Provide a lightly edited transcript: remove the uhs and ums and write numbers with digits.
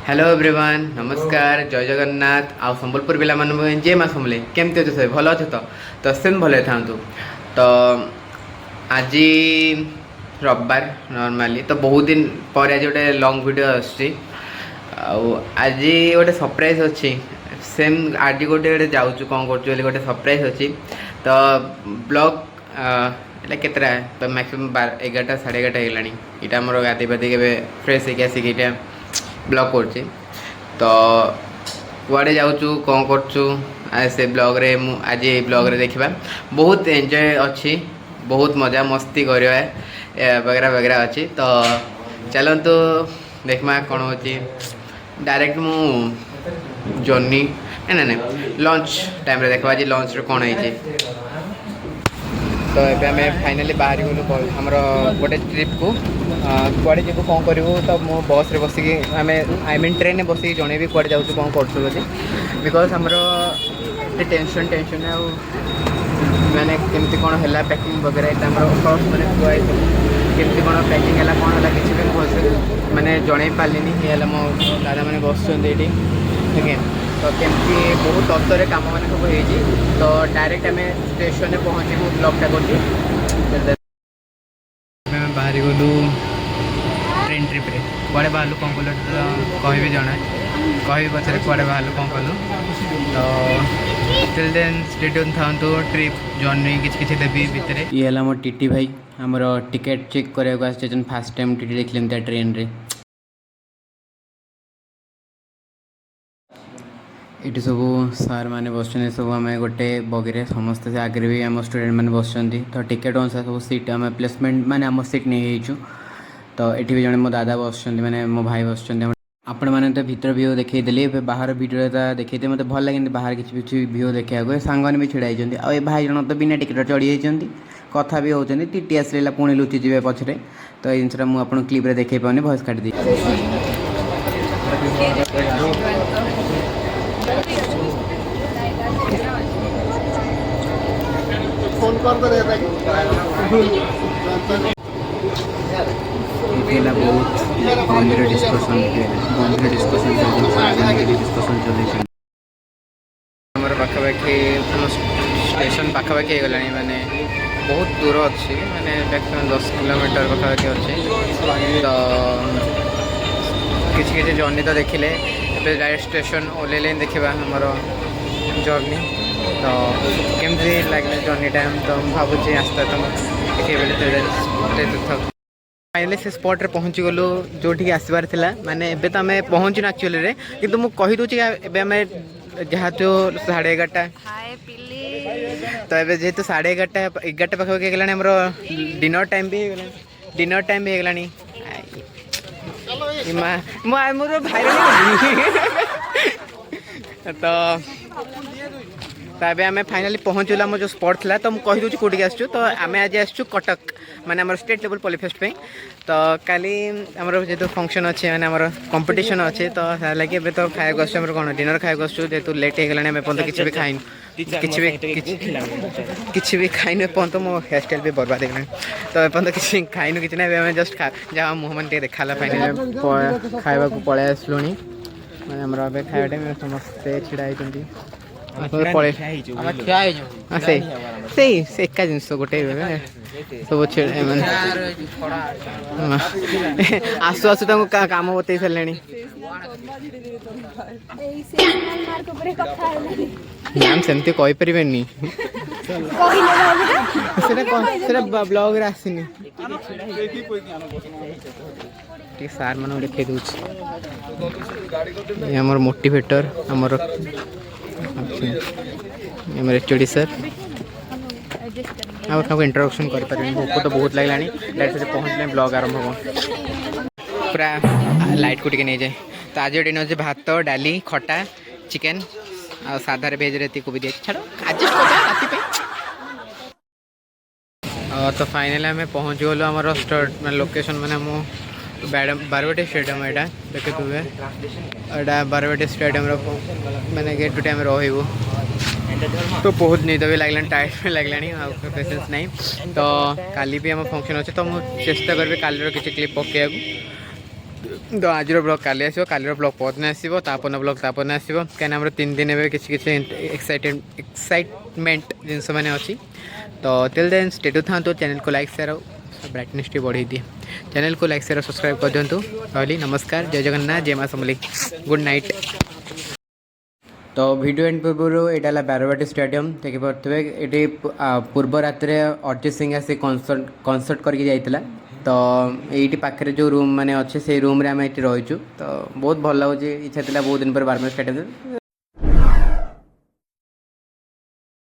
Hello everyone नमस्कार जय जगन्नाथ आउ संबलपुर पिला मान जय माँ समले केमती अच्छे सब भल अच्छे तो सेम भल था तो आज रविवार नॉर्मली तो बहुत दिन पर आज गोटे लॉन्ग वीडियो आज गोटे सरप्राइज अच्छी सेम आज गोटे जाऊँ कौन कर गोटे सरप्राइज अच्छी तो ब्लॉग एटा केतरा तो मैक्सिमम 11टा 11:30 होगलानी यहाँ मोर गाधे पाधे के फ्रेश होगी आसिक ब्लॉग कर तो कुआडे जाऊँ कौन कर से ब्लॉग रे आज ये ब्लॉग रे देखा बहुत एंजॉय अच्छी बहुत मजा मस्ती करवा वगैरह वगैरह अच्छी तो चलतु देखमा कौन हो डायरेक्ट मु जर्नी ना ना लंच टाइम रे देखा आज लंच रे कौन है तो ये आम फाइनाली बाहर गलु आमर गोटे ट्रिप को कुआड़े जीव कौन करूँ तो मो बस रे बसिकी आम आई मीन ट्रेन में बसिकी जन भी कुआड़े जाऊँ कौन कर बिकज आमर टेंशन टेंशन मैंने केमती कौन है पैकिंग वगैरह फर्स्ट मैंने खुआई केमती कौन पैकिंग है कौन है किसी भी भलसे मैंने जन पार्लिनी ये मो दादा मैंने बस ठीक है तो केमती बहुत तत्तर कम मैंने सब हो तो डायरेक्ट आम स्टेशन में पहुँचू ब्लॉगटा कर बाहरी गलु ट्रेन ट्रिप रे कुआड़े बाहर कौन कल कह जना कह पचारे कुआड़े बाहर कौन कलु तो टिल देन स्टेडियम था ट्रिप जर्नी किसी देवी भितर ये है मोर टीटी भाई आमर टिकेट चेक कराया आसान फास्ट टाइम टीटी देखिए ट्रेन रे ये सब सार मैंने बस सब आम गोटे बगिरे समस्ते से आगे भी आम स्टूडेंट मैंने बस तो टिकेट अनुसार सब सीट आम प्लेसमेंट मैंने आम सीट नहीं तो ये भी जड़े मो दादा बस मैंने मो भाई बस आपण मैंने तो भीतर भ्यू देखी बाहर वीडियो देखते मतलब भल लगे बाहर किसी भ्यू देखा सांग भी छिड़ा आ भाई जन तो बिना टिकेट चढ़ी जाती कथा भी होती टीटी आसला पुणी लुचिजे पछरे तो ये जिनसा मुझे क्लिप्रे देखे पाऊनी भॉइस काट दी फोन कॉल कर बहुत गंभीर डिस्कशन पाखापाखि स्टेशन पाखापाखि गला माने बहुत दूर अच्छी माने 10 किलोमीटर पाखापाखि अच्छे तो किसी जर्नी तो देखिले डायरेक्ट स्टेशन ओल्ले देखा आमर जर्नी तो केमती लगे जर्नी टाइम तो भावुँ आस्ता तो देखिए फाइनली से स्पॉट रे पहुँची गलु जो आसबार था माने एबे तो आम पहुँचुन एक्चुअली रे किंतु मु कहि दूची एबे आम जहाँ जो 11:30 तो ये जेहतु 11:30 पाखापाखि गलानी आमर डिनर टाइम भी गलानी मोर भाई तो आम फाइनाली पहुँचल आम जो स्पॉट था तो मुझे कही दूँ कौटी आसू तो आम आज आसू कटक माने आम स्टेट लेवल पॉलीफेस्ट पे तो काली आमर जो फंक्शन अच्छे मैंने आमर कंपटीशन अच्छे तो लगे एवं तो खाया आस कौन डिनर खाया आसू जेहतु लेट हो गलानी आम एपर्त किसी भी खाइन किसी भी खाइन एपर्त मो हेयर स्टाइल भी बर्बाद हो तो एपर्त किसी खाइन कि ना जस्ट जहाँ मुँह मैंने देखा फाइनाली खावा पलि आसलु मैंने खाया टाइम समस्ते छिड़ा होती एका जिन गोटे सब आसु आसु काम बतई सारे मैम सेमती कहीपर ब्लॉग रे आसनी सार मान देखे दूसरी आमर मोटिवेटर आमर एचओडी सर आपको इंट्रोडक्शन कर भोक तो बहुत लगला डायरेक्ट पहुँचले ब्लॉग आरंभ हो पूरा लाइट को नहीं जाए तो आज डिनर अच्छे भात डाली खटा चिकेन आ साधार भेज रे को भी दिए छाड़ एडजस्ट कर तो फाइनली आम पहुँच गलु आम लोकेशन मैंने मो बारवाटी स्टेडियम यहाँ देखे थे यहाँ बारवाटी स्टेडियम मैंने गेट टू टाइम रही तो बहुत निद भी लगलानी टाइट भी लगलानी पेसेंस नहीं तो काली भी आम फंक्शन अच्छे तो मुझे चेष्टा करी काली किसी क्लिप पकड़ तो आज ब्लॉग काली आसो काली ब्लॉग पदन आसो तापन ब्लॉग तापन आसो कहीं 3 दिन एवं किसी एक्साइटमेंट जिनस मैंने अच्छी तो टिल देन स्टेटू था चैनल को लाइक शेयर ब्राइटनेस टी बढ़े दिए चैनल को लाइक शेयर सब्सक्राइब कर दिंतु कहली नमस्कार जय जगन्नाथ जय माँ समली गुड नाइट। तो वीडियो एंड पूर्व यहाँ बारवाटी स्टेडियम देखिपे ये पूर्व रात अरिजीत सिंह आसी कनसर्ट करके जाइला तो ये पाखे जो रूम मैंने अच्छे से रूम रे आम ये रहीचु तो बहुत भल लगे इच्छा था बहुत दिन पर बारवाटी स्टेडियम